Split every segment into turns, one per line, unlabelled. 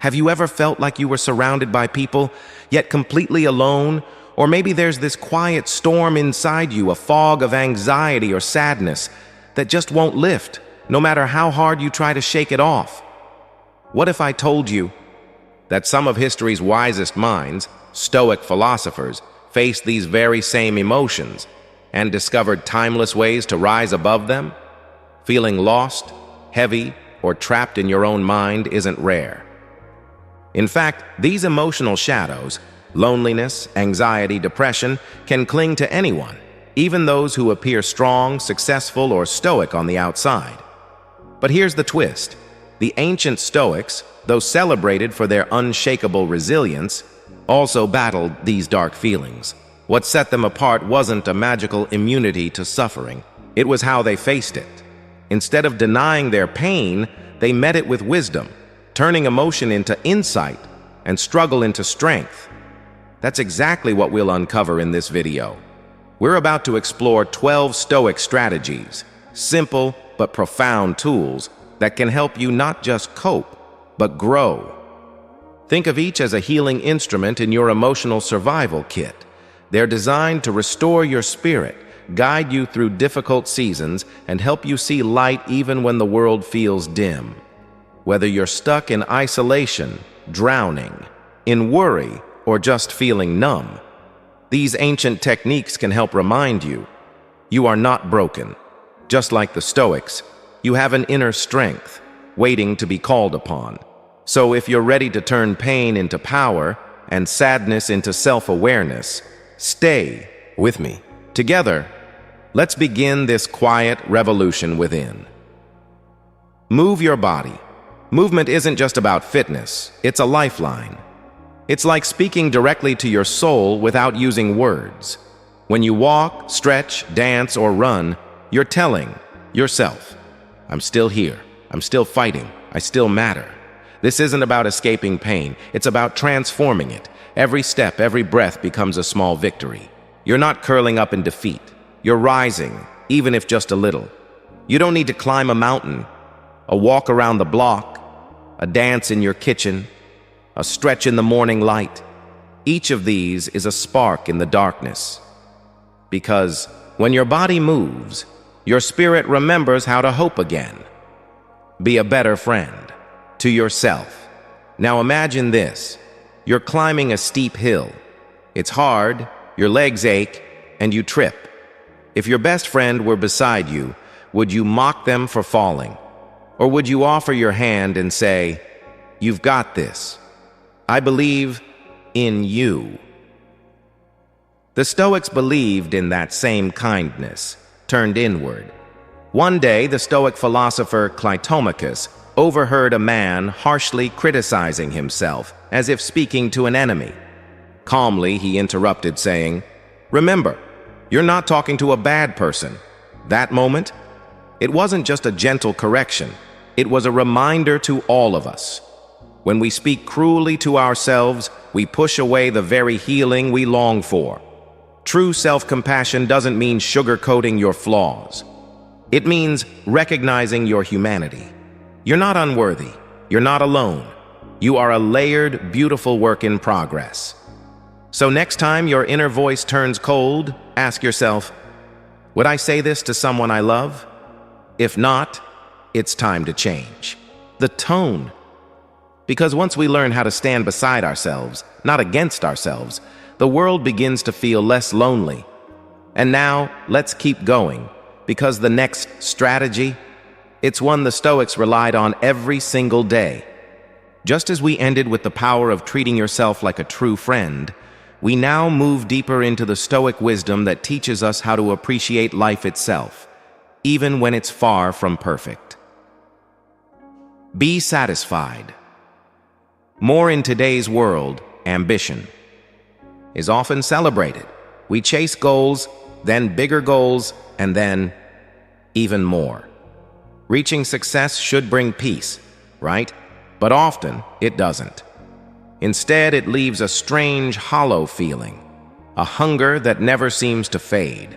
Have you ever felt like you were surrounded by people, yet completely alone? Or maybe there's this quiet storm inside you, a fog of anxiety or sadness that just won't lift, no matter how hard you try to shake it off. What if I told you that some of history's wisest minds, Stoic philosophers, faced these very same emotions and discovered timeless ways to rise above them? Feeling lost, heavy, or trapped in your own mind isn't rare. In fact, these emotional shadows, loneliness, anxiety, depression, can cling to anyone, even those who appear strong, successful, or stoic on the outside. But here's the twist. The ancient Stoics, though celebrated for their unshakable resilience, also battled these dark feelings. What set them apart wasn't a magical immunity to suffering. It was how they faced it. Instead of denying their pain, they met it with wisdom, turning emotion into insight and struggle into strength. That's exactly what we'll uncover in this video. We're about to explore 12 Stoic strategies, simple but profound tools that can help you not just cope, but grow. Think of each as a healing instrument in your emotional survival kit. They're designed to restore your spirit, guide you through difficult seasons, and help you see light even when the world feels dim. Whether you're stuck in isolation, drowning, in worry, or just feeling numb, these ancient techniques can help remind you, you are not broken. Just like the Stoics, you have an inner strength, waiting to be called upon. So if you're ready to turn pain into power and sadness into self-awareness, stay with me. Together, let's begin this quiet revolution within. Move your body. Movement isn't just about fitness, it's a lifeline. It's like speaking directly to your soul without using words. When you walk, stretch, dance, or run, you're telling yourself, I'm still here, I'm still fighting, I still matter. This isn't about escaping pain, it's about transforming it. Every step, every breath becomes a small victory. You're not curling up in defeat. You're rising, even if just a little. You don't need to climb a mountain, a walk around the block, a dance in your kitchen, a stretch in the morning light. Each of these is a spark in the darkness. Because when your body moves, your spirit remembers how to hope again. Be a better friend to yourself. Now imagine this. You're climbing a steep hill. It's hard, your legs ache, and you trip. If your best friend were beside you, would you mock them for falling? Or would you offer your hand and say, you've got this. I believe in you. The Stoics believed in that same kindness, turned inward. One day, the Stoic philosopher Clytomachus overheard a man harshly criticizing himself, as if speaking to an enemy. Calmly, he interrupted, saying, remember, you're not talking to a bad person. That moment, it wasn't just a gentle correction. It was a reminder to all of us. When we speak cruelly to ourselves, we push away the very healing we long for. True self-compassion doesn't mean sugarcoating your flaws. It means recognizing your humanity. You're not unworthy. You're not alone. You are a layered, beautiful work in progress. So next time your inner voice turns cold, ask yourself, would I say this to someone I love? If not, it's time to change. The tone. Because once we learn how to stand beside ourselves, not against ourselves, the world begins to feel less lonely. And now, let's keep going, because the next strategy, it's one the Stoics relied on every single day. Just as we ended with the power of treating yourself like a true friend, we now move deeper into the Stoic wisdom that teaches us how to appreciate life itself, even when it's far from perfect. Be satisfied. More in today's world, ambition is often celebrated. We chase goals, then bigger goals, and then even more. Reaching success should bring peace, right? But often it doesn't. Instead, it leaves a strange, hollow feeling, a hunger that never seems to fade.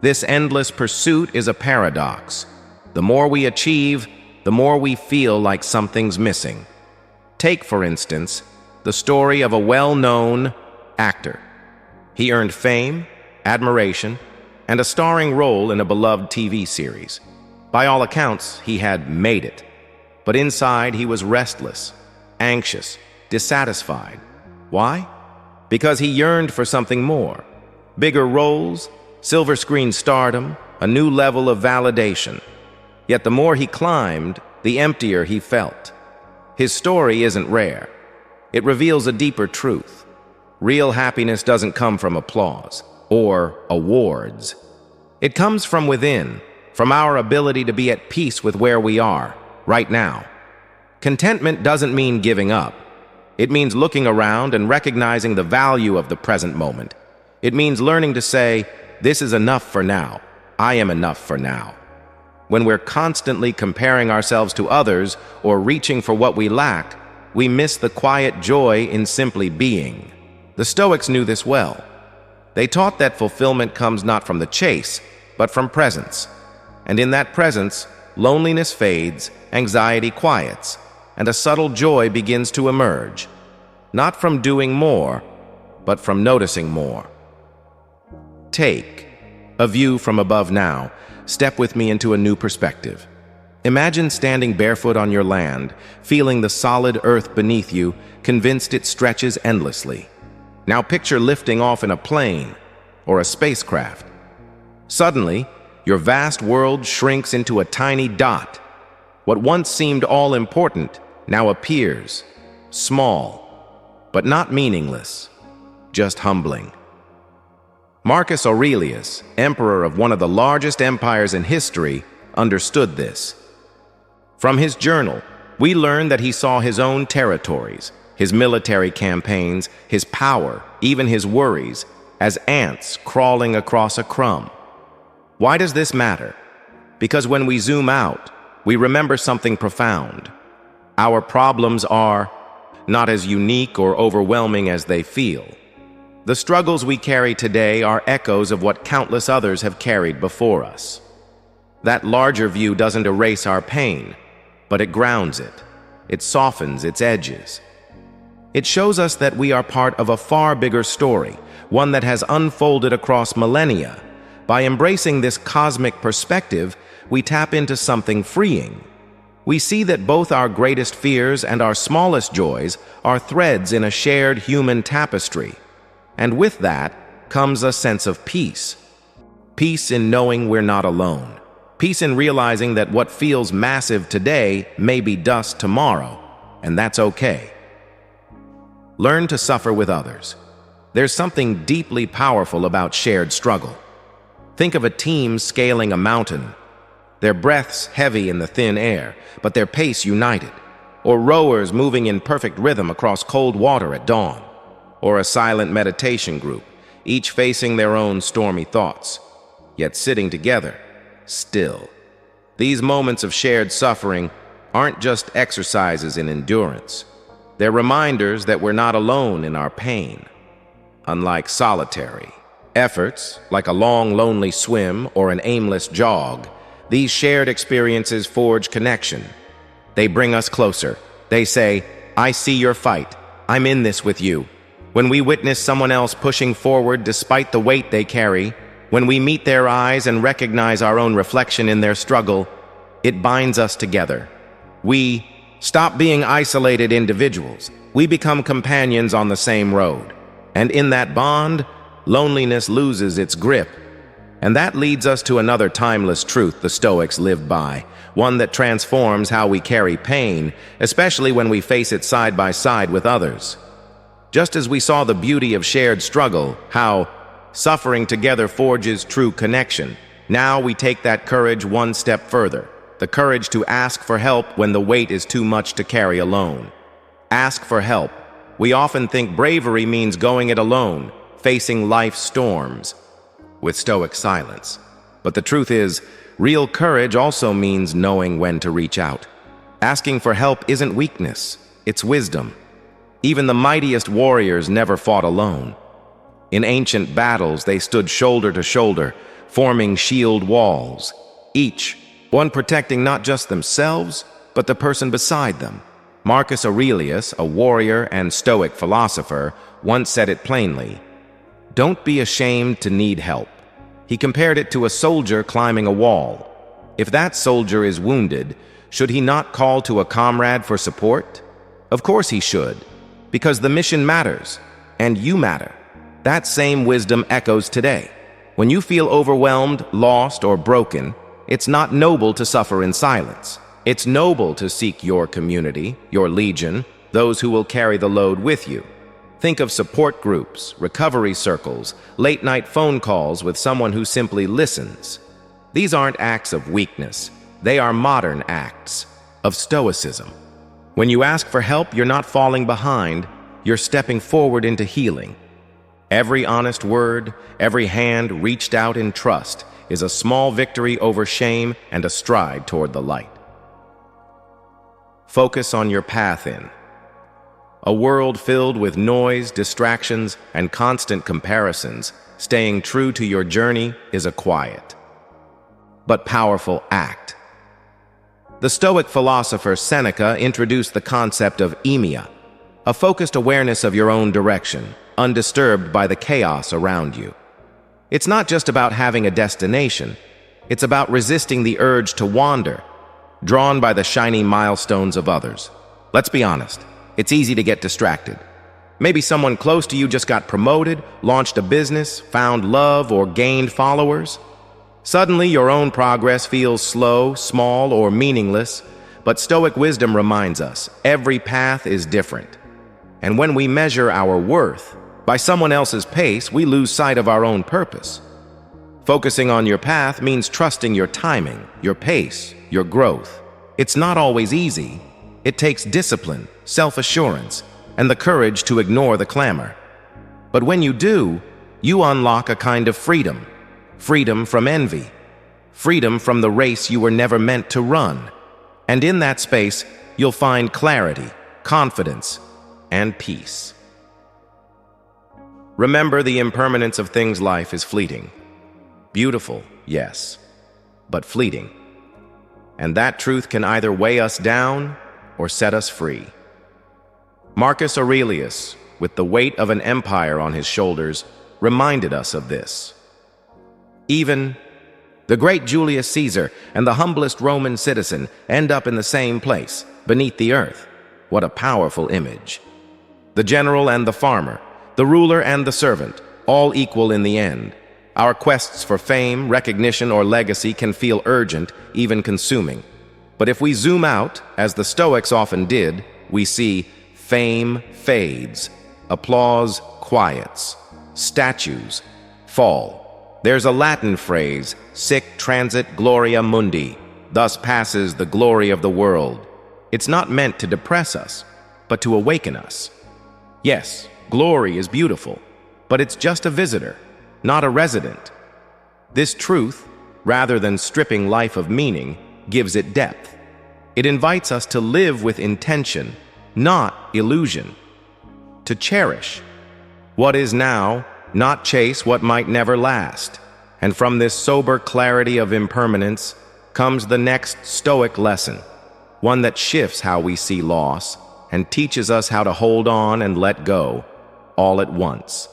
This endless pursuit is a paradox. The more we achieve, the more we feel like something's missing. Take, for instance, the story of a well-known actor. He earned fame, admiration, and a starring role in a beloved TV series. By all accounts, he had made it. But inside, he was restless, anxious, dissatisfied. Why? Because he yearned for something more. Bigger roles, silver screen stardom, a new level of validation. Yet the more he climbed, the emptier he felt. His story isn't rare. It reveals a deeper truth. Real happiness doesn't come from applause or awards. It comes from within, from our ability to be at peace with where we are, right now. Contentment doesn't mean giving up. It means looking around and recognizing the value of the present moment. It means learning to say, this is enough for now. I am enough for now. When we're constantly comparing ourselves to others or reaching for what we lack, we miss the quiet joy in simply being. The Stoics knew this well. They taught that fulfillment comes not from the chase, but from presence. And in that presence, loneliness fades, anxiety quiets, and a subtle joy begins to emerge. Not from doing more, but from noticing more. Take a view from above now. Step with me into a new perspective. Imagine standing barefoot on your land, feeling the solid earth beneath you, convinced it stretches endlessly. Now picture lifting off in a plane or a spacecraft. Suddenly, your vast world shrinks into a tiny dot. What once seemed all-important now appears small, but not meaningless, just humbling. Marcus Aurelius, emperor of one of the largest empires in history, understood this. From his journal, we learn that he saw his own territories, his military campaigns, his power, even his worries, as ants crawling across a crumb. Why does this matter? Because when we zoom out, we remember something profound. Our problems are not as unique or overwhelming as they feel. The struggles we carry today are echoes of what countless others have carried before us. That larger view doesn't erase our pain, but it grounds it. It softens its edges. It shows us that we are part of a far bigger story, one that has unfolded across millennia. By embracing this cosmic perspective, we tap into something freeing. We see that both our greatest fears and our smallest joys are threads in a shared human tapestry. And with that comes a sense of peace. Peace in knowing we're not alone. Peace in realizing that what feels massive today may be dust tomorrow, and that's okay. Learn to suffer with others. There's something deeply powerful about shared struggle. Think of a team scaling a mountain. Their breaths heavy in the thin air, but their pace united. Or rowers moving in perfect rhythm across cold water at dawn. Or a silent meditation group, each facing their own stormy thoughts, yet sitting together, still. These moments of shared suffering aren't just exercises in endurance. They're reminders that we're not alone in our pain. Unlike solitary efforts, like a long, lonely swim or an aimless jog, these shared experiences forge connection. They bring us closer. They say, I see your fight. I'm in this with you. When we witness someone else pushing forward despite the weight they carry, when we meet their eyes and recognize our own reflection in their struggle, it binds us together. We stop being isolated individuals. We become companions on the same road. And in that bond, loneliness loses its grip. And that leads us to another timeless truth the Stoics lived by, one that transforms how we carry pain, especially when we face it side by side with others. Just as we saw the beauty of shared struggle, how suffering together forges true connection, now we take that courage one step further, the courage to ask for help when the weight is too much to carry alone. Ask for help. We often think bravery means going it alone, facing life's storms with stoic silence. But the truth is, real courage also means knowing when to reach out. Asking for help isn't weakness, it's wisdom. Even the mightiest warriors never fought alone. In ancient battles, they stood shoulder to shoulder, forming shield walls, each one protecting not just themselves, but the person beside them. Marcus Aurelius, a warrior and Stoic philosopher, once said it plainly: "Don't be ashamed to need help." He compared it to a soldier climbing a wall. If that soldier is wounded, should he not call to a comrade for support? Of course he should, because the mission matters, and you matter. That same wisdom echoes today. When you feel overwhelmed, lost, or broken, it's not noble to suffer in silence. It's noble to seek your community, your legion, those who will carry the load with you. Think of support groups, recovery circles, late-night phone calls with someone who simply listens. These aren't acts of weakness. They are modern acts of Stoicism. When you ask for help, you're not falling behind, you're stepping forward into healing. Every honest word, every hand reached out in trust is a small victory over shame and a stride toward the light. Focus on your path in a world filled with noise, distractions, and constant comparisons. Staying true to your journey is a quiet but powerful act. The Stoic philosopher Seneca introduced the concept of emia, a focused awareness of your own direction, undisturbed by the chaos around you. It's not just about having a destination, it's about resisting the urge to wander, drawn by the shiny milestones of others. Let's be honest, it's easy to get distracted. Maybe someone close to you just got promoted, launched a business, found love, or gained followers. Suddenly, your own progress feels slow, small, or meaningless, but Stoic wisdom reminds us every path is different. And when we measure our worth by someone else's pace, we lose sight of our own purpose. Focusing on your path means trusting your timing, your pace, your growth. It's not always easy. It takes discipline, self-assurance, and the courage to ignore the clamor. But when you do, you unlock a kind of freedom. Freedom from envy. Freedom from the race you were never meant to run. And in that space, you'll find clarity, confidence, and peace. Remember, the impermanence of things. Life is fleeting. Beautiful, yes, but fleeting. And that truth can either weigh us down or set us free. Marcus Aurelius, with the weight of an empire on his shoulders, reminded us of this. Even the great Julius Caesar and the humblest Roman citizen end up in the same place, beneath the earth. What a powerful image. The general and the farmer, the ruler and the servant, all equal in the end. Our quests for fame, recognition, or legacy can feel urgent, even consuming. But if we zoom out, as the Stoics often did, we see fame fades, applause quiets, statues fall. There's a Latin phrase, sic transit gloria mundi, thus passes the glory of the world. It's not meant to depress us, but to awaken us. Yes, glory is beautiful, but it's just a visitor, not a resident. This truth, rather than stripping life of meaning, gives it depth. It invites us to live with intention, not illusion. To cherish what is now, not chase what might never last. And from this sober clarity of impermanence comes the next Stoic lesson, one that shifts how we see loss and teaches us how to hold on and let go, all at once.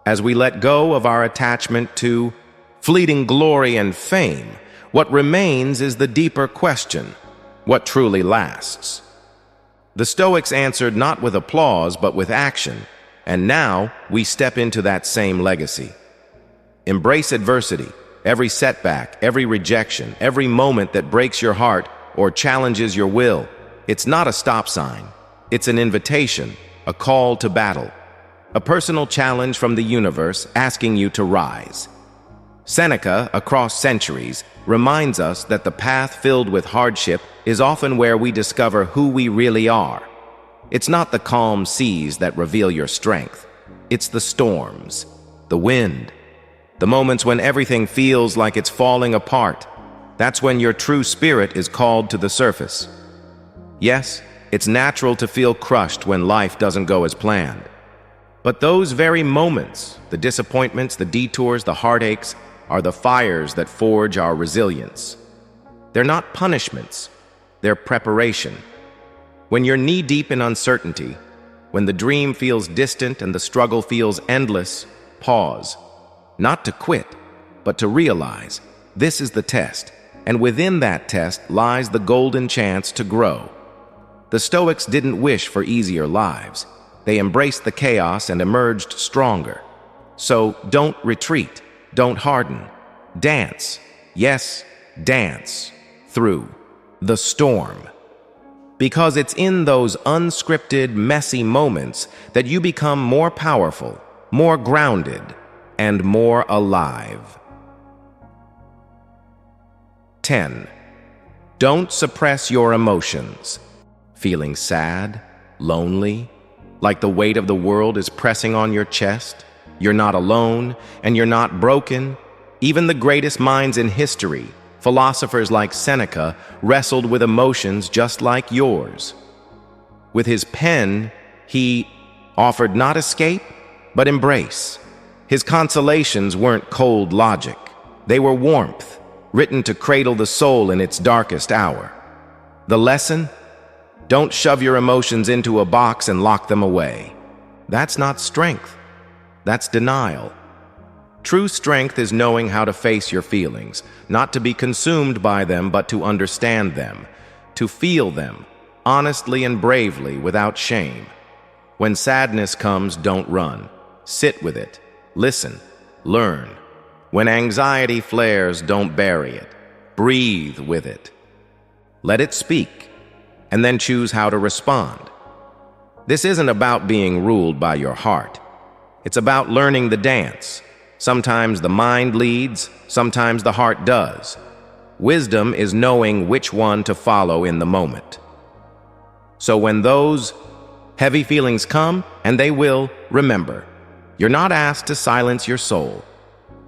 As we let go of our attachment to fleeting glory and fame, what remains is the deeper question: what truly lasts? The Stoics answered not with applause, but with action, and now we step into that same legacy. Embrace adversity, every setback, every rejection, every moment that breaks your heart or challenges your will. It's not a stop sign. It's an invitation, a call to battle, a personal challenge from the universe asking you to rise. Seneca, across centuries, reminds us that the path filled with hardship is often where we discover who we really are. It's not the calm seas that reveal your strength. It's the storms, the wind, the moments when everything feels like it's falling apart. That's when your true spirit is called to the surface. Yes, it's natural to feel crushed when life doesn't go as planned. But those very moments, the disappointments, the detours, the heartaches, are the fires that forge our resilience. They're not punishments, they're preparation. When you're knee-deep in uncertainty, when the dream feels distant and the struggle feels endless, pause. Not to quit, but to realize this is the test, and within that test lies the golden chance to grow. The Stoics didn't wish for easier lives. They embraced the chaos and emerged stronger. So don't retreat, don't harden. Dance, yes, dance through the storm. Because it's in those unscripted, messy moments that you become more powerful, more grounded, and more alive. 10. Don't suppress your emotions. Feeling sad, lonely, like the weight of the world is pressing on your chest? You're not alone, and you're not broken. Even the greatest minds in history, philosophers like Seneca, wrestled with emotions just like yours. With his pen, he offered not escape, but embrace. His consolations weren't cold logic. They were warmth, written to cradle the soul in its darkest hour. The lesson? Don't shove your emotions into a box and lock them away. That's not strength. That's denial. True strength is knowing how to face your feelings, not to be consumed by them, but to understand them, to feel them, honestly and bravely, without shame. When sadness comes, don't run. Sit with it. Listen. Learn. When anxiety flares, don't bury it. Breathe with it. Let it speak, and then choose how to respond. This isn't about being ruled by your heart. It's about learning the dance. Sometimes the mind leads, sometimes the heart does. Wisdom is knowing which one to follow in the moment. So when those heavy feelings come, and they will, remember, you're not asked to silence your soul.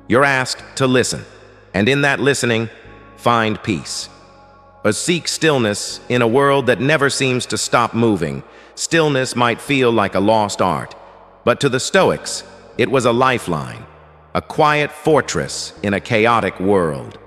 You're asked to listen, and in that listening, find peace. Or seek stillness in a world that never seems to stop moving. Stillness might feel like a lost art, but to the Stoics, it was a lifeline. A quiet fortress in a chaotic world.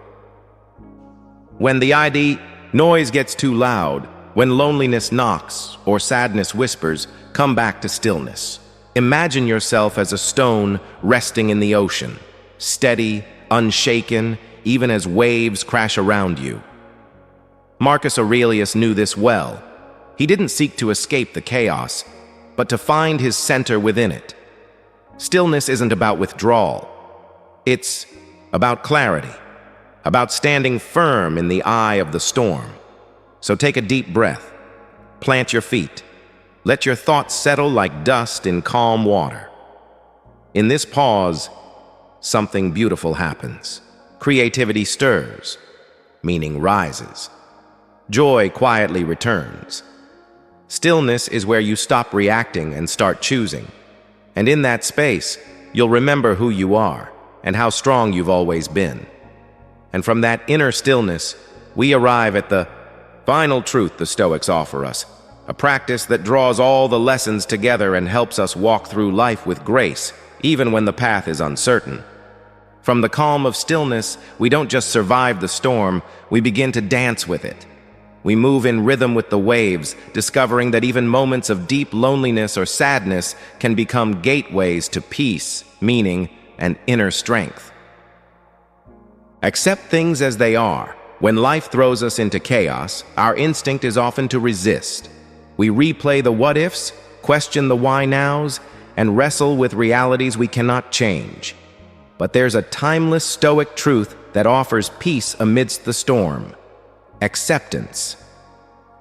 When the noise gets too loud, when loneliness knocks or sadness whispers, come back to stillness. Imagine yourself as a stone resting in the ocean, steady, unshaken, even as waves crash around you. Marcus Aurelius knew this well. He didn't seek to escape the chaos, but to find his center within it. Stillness isn't about withdrawal. It's about clarity, about standing firm in the eye of the storm. So take a deep breath, plant your feet, let your thoughts settle like dust in calm water. In this pause, something beautiful happens. Creativity stirs, meaning rises. Joy quietly returns. Stillness is where you stop reacting and start choosing. And in that space, you'll remember who you are and how strong you've always been. And from that inner stillness, we arrive at the final truth the Stoics offer us, a practice that draws all the lessons together and helps us walk through life with grace, even when the path is uncertain. From the calm of stillness, we don't just survive the storm, we begin to dance with it. We move in rhythm with the waves, discovering that even moments of deep loneliness or sadness can become gateways to peace, meaning, and inner strength. Accept things as they are. When life throws us into chaos, our instinct is often to resist. We replay the what-ifs, question the why-nows, and wrestle with realities we cannot change. But there's a timeless Stoic truth that offers peace amidst the storm. Acceptance.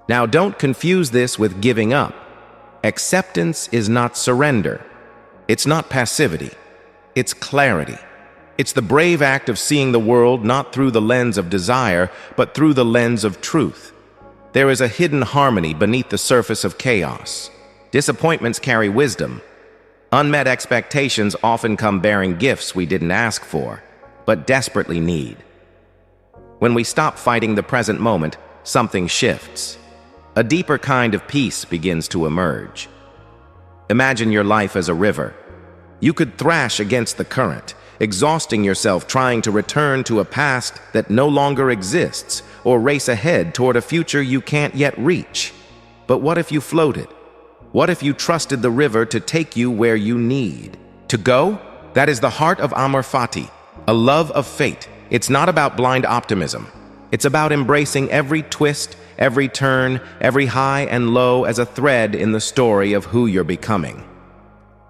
Now don't confuse this with giving up. Acceptance is not surrender. It's not passivity. It's clarity. It's the brave act of seeing the world not through the lens of desire, but through the lens of truth. There is a hidden harmony beneath the surface of chaos. Disappointments carry wisdom. Unmet expectations often come bearing gifts we didn't ask for, but desperately need. When we stop fighting the present moment, something shifts. A deeper kind of peace begins to emerge. Imagine your life as a river. You could thrash against the current, exhausting yourself trying to return to a past that no longer exists, or race ahead toward a future you can't yet reach. But what if you floated? What if you trusted the river to take you where you need to go? That is the heart of amor fati, a love of fate. It's not about blind optimism. It's about embracing every twist, every turn, every high and low as a thread in the story of who you're becoming.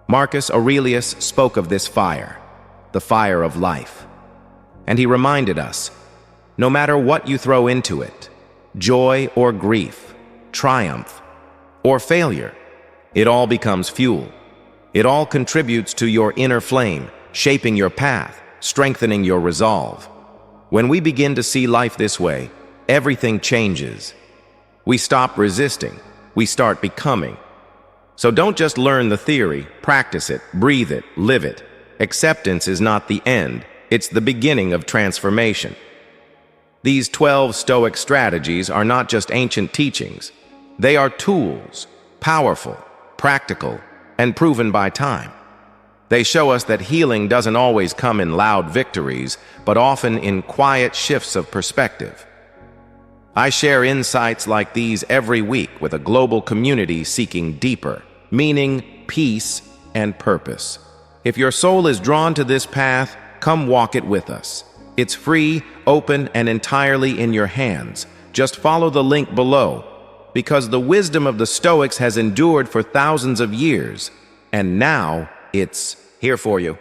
Marcus Aurelius spoke of this fire, the fire of life. And he reminded us, no matter what you throw into it, joy or grief, triumph or failure, it all becomes fuel. It all contributes to your inner flame, shaping your path, strengthening your resolve. When we begin to see life this way, everything changes. We stop resisting. We start becoming. So don't just learn the theory, practice it, breathe it, live it. Acceptance is not the end. It's the beginning of transformation. These 12 Stoic strategies are not just ancient teachings. They are tools, powerful, practical, and proven by time. They show us that healing doesn't always come in loud victories, but often in quiet shifts of perspective. I share insights like these every week with a global community seeking deeper meaning, peace, and purpose. If your soul is drawn to this path, come walk it with us. It's free, open, and entirely in your hands. Just follow the link below, because the wisdom of the Stoics has endured for thousands of years, and now it's here for you.